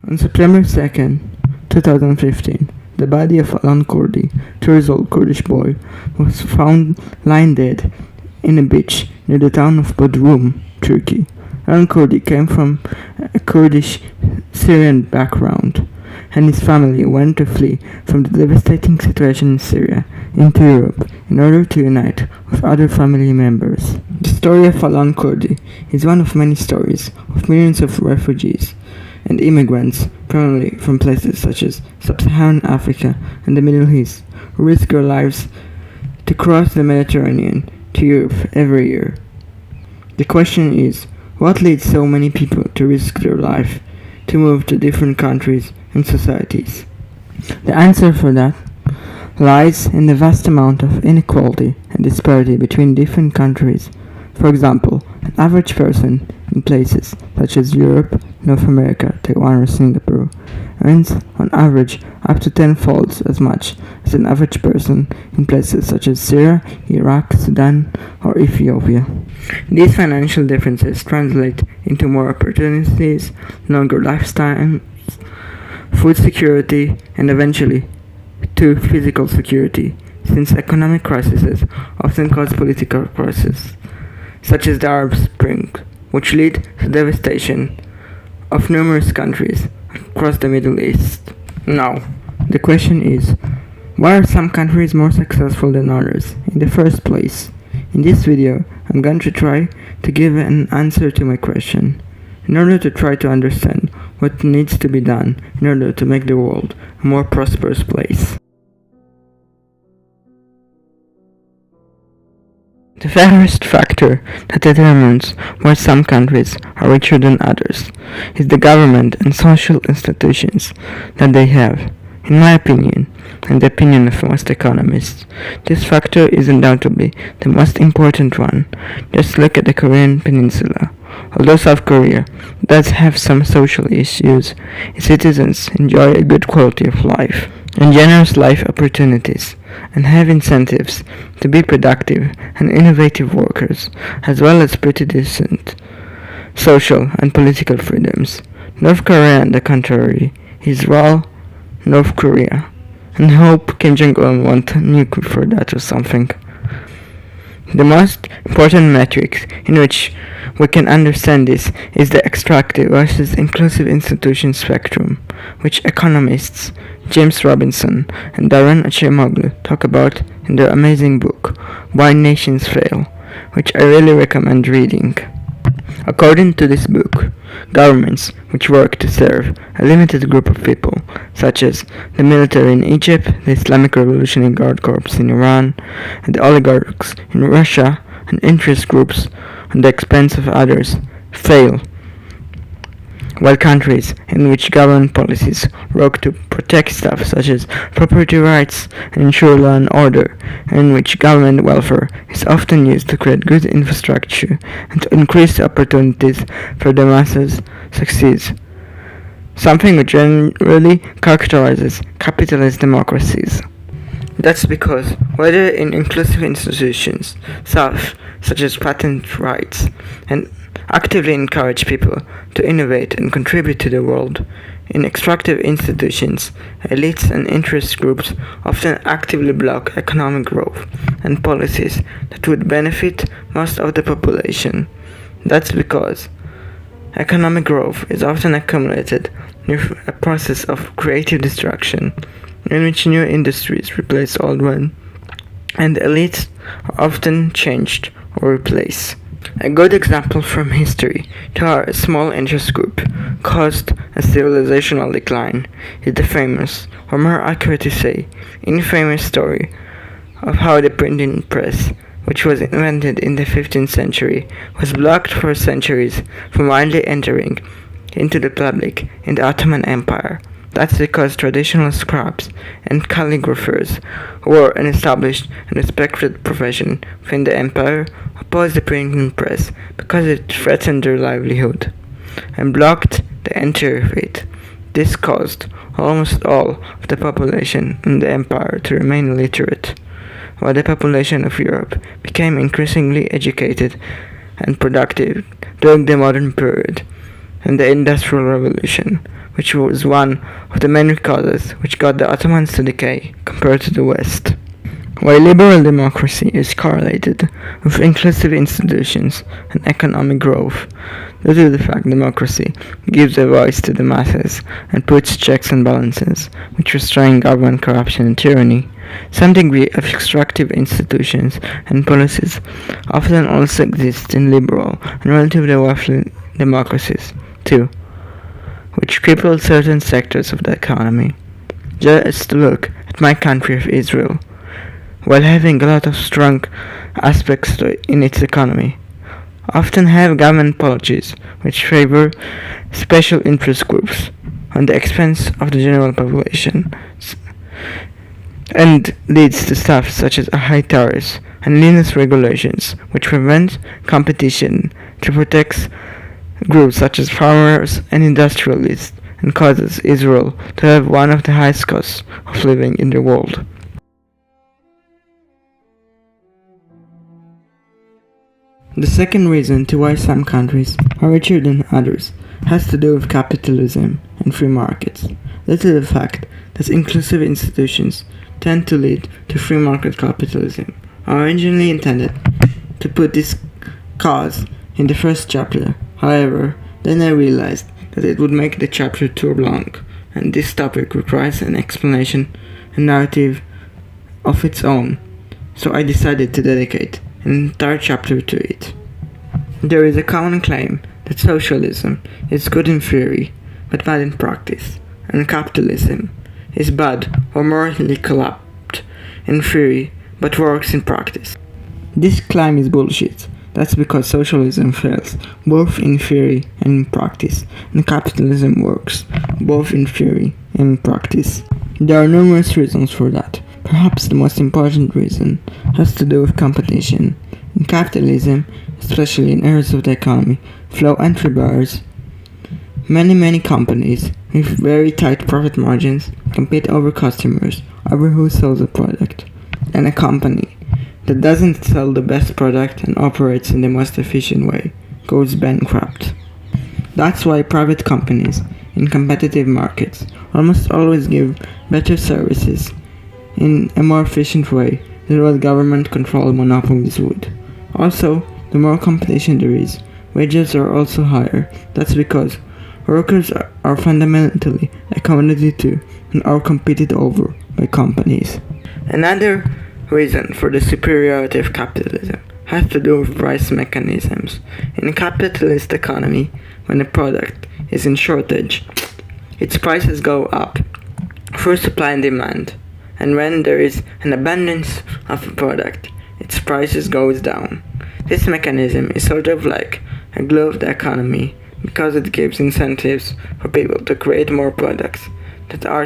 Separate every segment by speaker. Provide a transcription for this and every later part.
Speaker 1: On September 2nd, 2015, the body of Alan Kurdi, 2-year-old Kurdish boy, was found lying dead in a beach near the town of Bodrum, Turkey. Alan Kurdi came from a Kurdish Syrian background, and his family went to flee from the devastating situation in Syria into Europe in order to unite with other family members. The story of Alan Kurdi is one of many stories of millions of refugees and immigrants, primarily from places such as Sub-Saharan Africa and the Middle East, who risk their lives to cross the Mediterranean to Europe every year. The question is, what leads so many people to risk their life to move to different countries and societies? The answer for that lies in the vast amount of inequality and disparity between different countries. For example, an average person in places such as Europe, North America, Taiwan or Singapore earns on average up to 10-fold as much as an average person in places such as Syria, Iraq, Sudan or Ethiopia. These financial differences translate into more opportunities, longer lifespans, food security and eventually to physical security, since economic crises often cause political crises, such as the Arab Spring, which lead to devastation of numerous countries across the Middle East. Now, the question is, why are some countries more successful than others in the first place? In this video, I'm going to try to give an answer to my question, in order to try to understand what needs to be done in order to make the world a more prosperous place. The first factor that determines why some countries are richer than others is the government and social institutions that they have. In my opinion, and the opinion of most economists, this factor is undoubtedly the most important one. Just look at the Korean Peninsula. Although South Korea does have some social issues, its citizens enjoy a good quality of life and generous life opportunities, and have incentives to be productive and innovative workers, as well as pretty decent social and political freedoms. North Korea, on the contrary, is raw North Korea, and hope Kim Jong-un won't nuke for that or something. The most important metric in which we can understand this is the extractive versus inclusive institution spectrum, which economists James Robinson and Darren Acemoglu talk about in their amazing book, Why Nations Fail, which I really recommend reading. According to this book, governments which work to serve a limited group of people, such as the military in Egypt, the Islamic Revolutionary Guard Corps in Iran, and the oligarchs in Russia, and interest groups on the expense of others, fail, while countries in which government policies work to protect stuff such as property rights and ensure law and order, and in which government welfare is often used to create good infrastructure and to increase the opportunities for the masses, succeeds. Something which generally characterizes capitalist democracies. That's because whether in inclusive institutions, such as patent rights, and actively encourage people to innovate and contribute to the world, in extractive institutions, elites and interest groups often actively block economic growth and policies that would benefit most of the population. That's because economic growth is often accumulated through a process of creative destruction, in which new industries replace old ones, and elites are often changed or replaced. A good example from history to how a small interest group caused a civilizational decline is the famous, or more accurate to say, infamous story of how the printing press, which was invented in the 15th century, was blocked for centuries from widely entering into the public in the Ottoman Empire. That's because traditional scribes and calligraphers, who were an established and respected profession within the empire, opposed the printing press because it threatened their livelihood and blocked the entry of it. This caused almost all of the population in the empire to remain illiterate, while the population of Europe became increasingly educated and productive during the modern period and the Industrial Revolution, which was one of the main causes which got the Ottomans to decay compared to the West. While liberal democracy is correlated with inclusive institutions and economic growth, due to the fact democracy gives a voice to the masses and puts checks and balances, which restrain government corruption and tyranny, some degree of extractive institutions and policies often also exist in liberal and relatively wealthy democracies, too, which cripple certain sectors of the economy. Just look at my country of Israel. While having a lot of strong aspects in its economy, often have government policies which favor special interest groups on the expense of the general population, and leads to stuff such as high tariffs and lenient regulations which prevent competition to protect groups such as farmers and industrialists, and causes Israel to have one of the highest costs of living in the world. The second reason to why some countries are richer than others has to do with capitalism and free markets. Due to the fact that inclusive institutions tend to lead to free market capitalism. I originally intended to put this cause in the first chapter. However, then I realized that it would make the chapter too long, and this topic requires an explanation and narrative of its own, so I decided to dedicate an entire chapter to it. There is a common claim that socialism is good in theory, but bad in practice, and capitalism is bad or morally corrupt in theory, but works in practice. This claim is bullshit. That's because socialism fails both in theory and in practice, and capitalism works both in theory and in practice. There are numerous reasons for that. Perhaps the most important reason has to do with competition. In capitalism, especially in areas of the economy, flow entry barriers. Many companies with very tight profit margins compete over customers, over who sells a product. And a company that doesn't sell the best product and operates in the most efficient way goes bankrupt. That's why private companies in competitive markets almost always give better services in a more efficient way than what government-controlled monopolies would. Also, the more competition there is, wages are also higher. That's because workers are fundamentally a commodity too and are competed over by companies. Another reason for the superiority of capitalism has to do with price mechanisms. In a capitalist economy, when a product is in shortage, its prices go up through supply and demand. And when there is an abundance of a product, its prices goes down. This mechanism is sort of like a glue of the economy because it gives incentives for people to create more products that are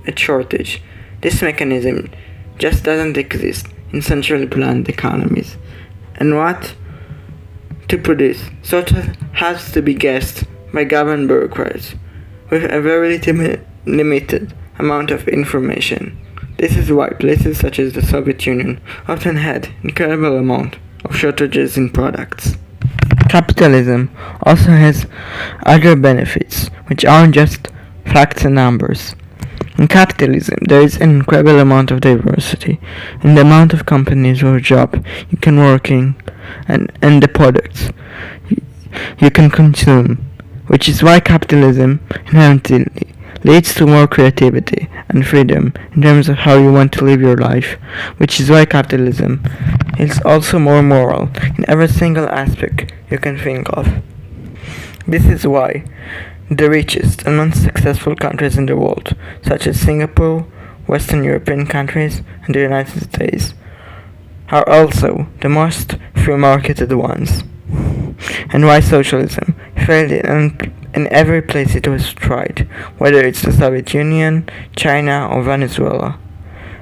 Speaker 1: at shortage. This mechanism just doesn't exist in centrally planned economies. And what to produce sort of has to be guessed by government bureaucrats with a very limited amount of information. This is why places such as the Soviet Union often had incredible amount of shortages in products. Capitalism also has other benefits, which aren't just facts and numbers. In capitalism, there is an incredible amount of diversity in the amount of companies or job you can work in and the products you can consume, which is why capitalism inherently leads to more creativity and freedom in terms of how you want to live your life, which is why capitalism is also more moral in every single aspect you can think of. This is why the richest and most successful countries in the world, such as Singapore, Western European countries, and the United States, are also the most free-marketed ones, and why socialism failed in every place it was tried, whether it's the Soviet Union, China, or Venezuela.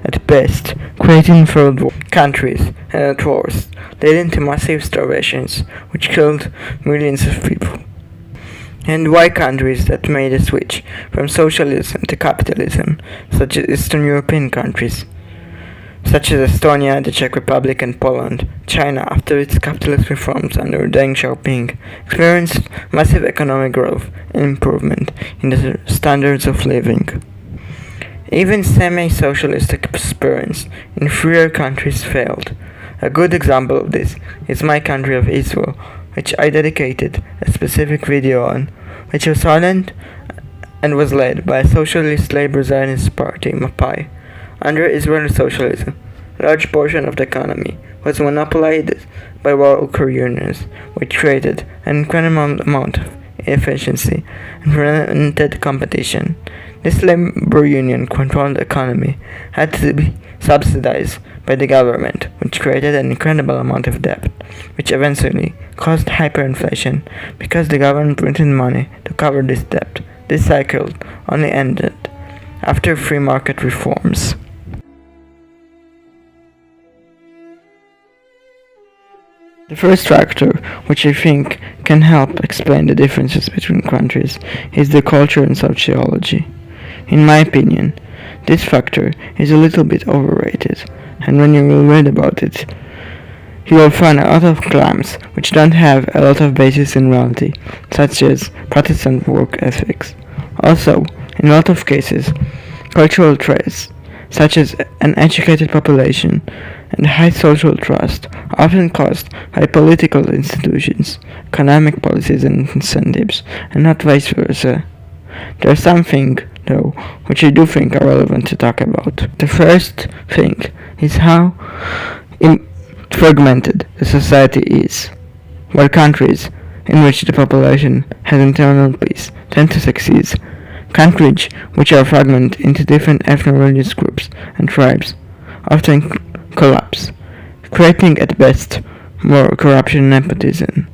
Speaker 1: At best, creating third world countries, and at worst, leading to massive starvations, which killed millions of people. And why countries that made a switch from socialism to capitalism, such as Eastern European countries, such as Estonia, the Czech Republic, and Poland. China, after its capitalist reforms under Deng Xiaoping, experienced massive economic growth and improvement in the standards of living. Even semi-socialist experiments in freer countries failed. A good example of this is my country of Israel, which I dedicated a specific video on, which was silent and was led by a socialist labor Zionist party, Mapai. Under Israeli socialism, a large portion of the economy was monopolized by worker unions, which created an incredible amount of inefficiency and prevented competition. This labor union controlled economy had to be subsidized by the government, which created an incredible amount of debt, which eventually caused hyperinflation because the government printed money to cover this debt. This cycle only ended after free market reforms. The first factor, which I think can help explain the differences between countries, is the culture and sociology. In my opinion, this factor is a little bit overrated, and when you will read about it, you will find a lot of claims which don't have a lot of basis in reality, such as Protestant work ethics. Also, in a lot of cases, cultural traits, such as an educated population and high social trust, are often caused by political institutions, economic policies and incentives, and not vice versa. There's something, though, which I do think are relevant to talk about. The first thing is how fragmented the society is, while countries in which the population has internal peace tend to succeed. Countries which are fragmented into different ethno-religious groups and tribes often collapse, creating at best more corruption and nepotism.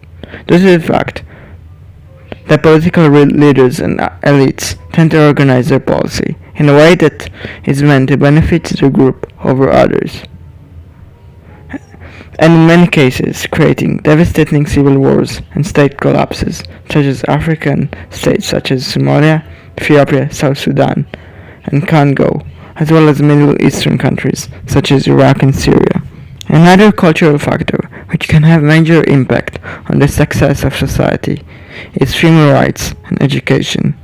Speaker 1: This is a fact that political leaders and elites tend to organize their policy in a way that is meant to benefit the group over others, and in many cases creating devastating civil wars and state collapses, such as African states such as Somalia, Ethiopia, South Sudan, and Congo, as well as Middle Eastern countries such as Iraq and Syria. Another cultural factor which can have major impact on the success of society is female rights and education.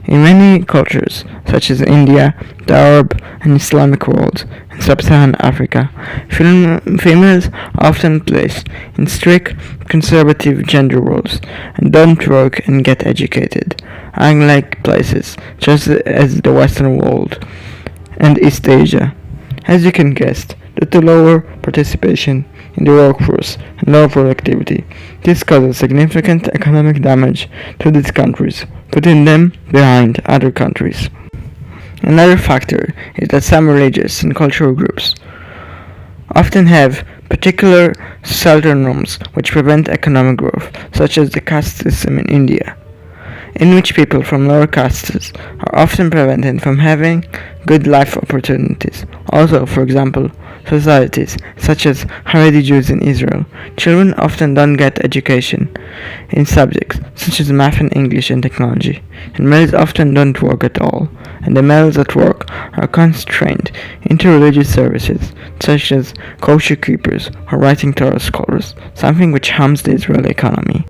Speaker 1: In many cultures, such as India, the Arab and Islamic world, and Sub-Saharan Africa, females are often placed in strict conservative gender roles and don't work and get educated, unlike places such as the Western world and East Asia. As you can guess, due to lower participation in the workforce and low productivity, this causes significant economic damage to these countries, putting them behind other countries. Another factor is that some religious and cultural groups often have particular societal norms which prevent economic growth, such as the caste system in India, in which people from lower castes are often prevented from having good life opportunities. Also, for example, societies such as Haredi Jews in Israel, children often don't get education in subjects such as math and English and technology, and males often don't work at all, and the males at work are constrained into religious services such as kosher keepers or writing Torah scholars, something which harms the Israeli economy.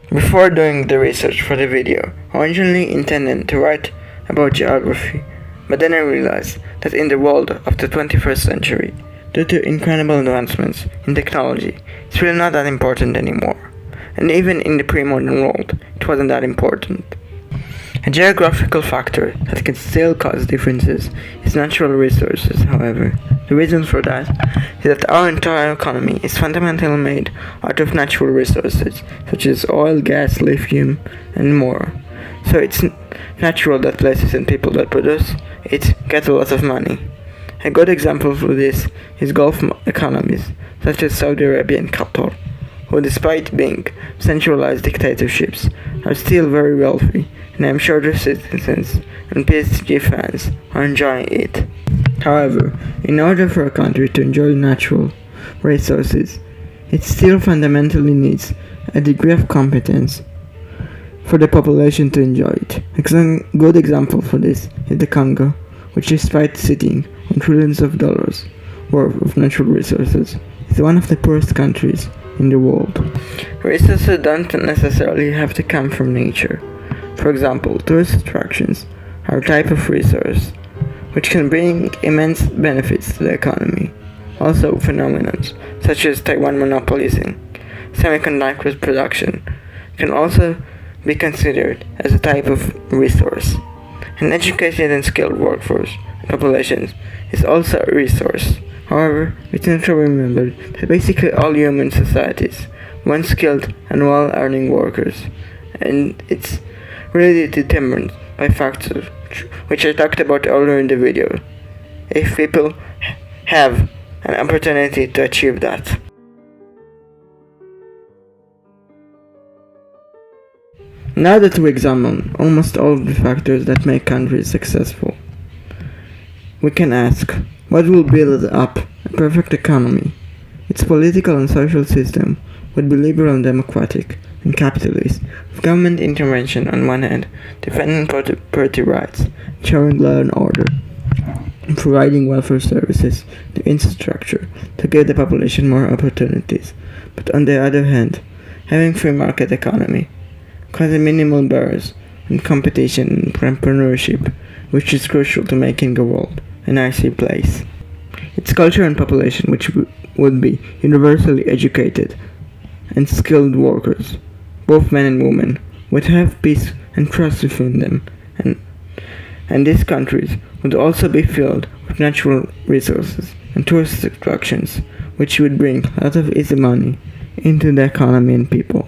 Speaker 1: Before doing the research for the video, I originally intended to write about geography, but then I realized that in the world of the 21st century, due to incredible advancements in technology, it's really not that important anymore. And even in the pre-modern world, it wasn't that important. A geographical factor that can still cause differences is natural resources, however. The reason for that is that our entire economy is fundamentally made out of natural resources, such as oil, gas, lithium, and more. So it's natural that places and people that produce it get a lot of money. A good example for this is Gulf economies, such as Saudi Arabia and Qatar, who despite being centralized dictatorships, are still very wealthy, and I'm sure their citizens and PSG fans are enjoying it. However, in order for a country to enjoy natural resources, it still fundamentally needs a degree of competence for the population to enjoy it. A good example for this is the Congo, which despite sitting on trillions of dollars worth of natural resources, is one of the poorest countries in the world. Resources don't necessarily have to come from nature. For example, tourist attractions are a type of resource which can bring immense benefits to the economy. Also, phenomena such as Taiwan monopolizing semiconductor production can also be considered as a type of resource. An educated and skilled workforce population is also a resource. However, we tend to remember that basically all human societies want skilled and well-earning workers, and it's really determined by factors which I talked about earlier in the video, if people have an opportunity to achieve that. Now that we examine almost all of the factors that make countries successful, we can ask, what will build up a perfect economy? Its political and social system would be liberal and democratic and capitalist, with government intervention on one hand, defending property rights, ensuring law and order, and providing welfare services to infrastructure to give the population more opportunities, but on the other hand, having free market economy, causing minimal barriers and competition and entrepreneurship, which is crucial to making the world a nicer place. Its culture and population, which would be universally educated and skilled workers, both men and women, would have peace and trust within them, and these countries would also be filled with natural resources and tourist attractions, which would bring a lot of easy money into the economy and people.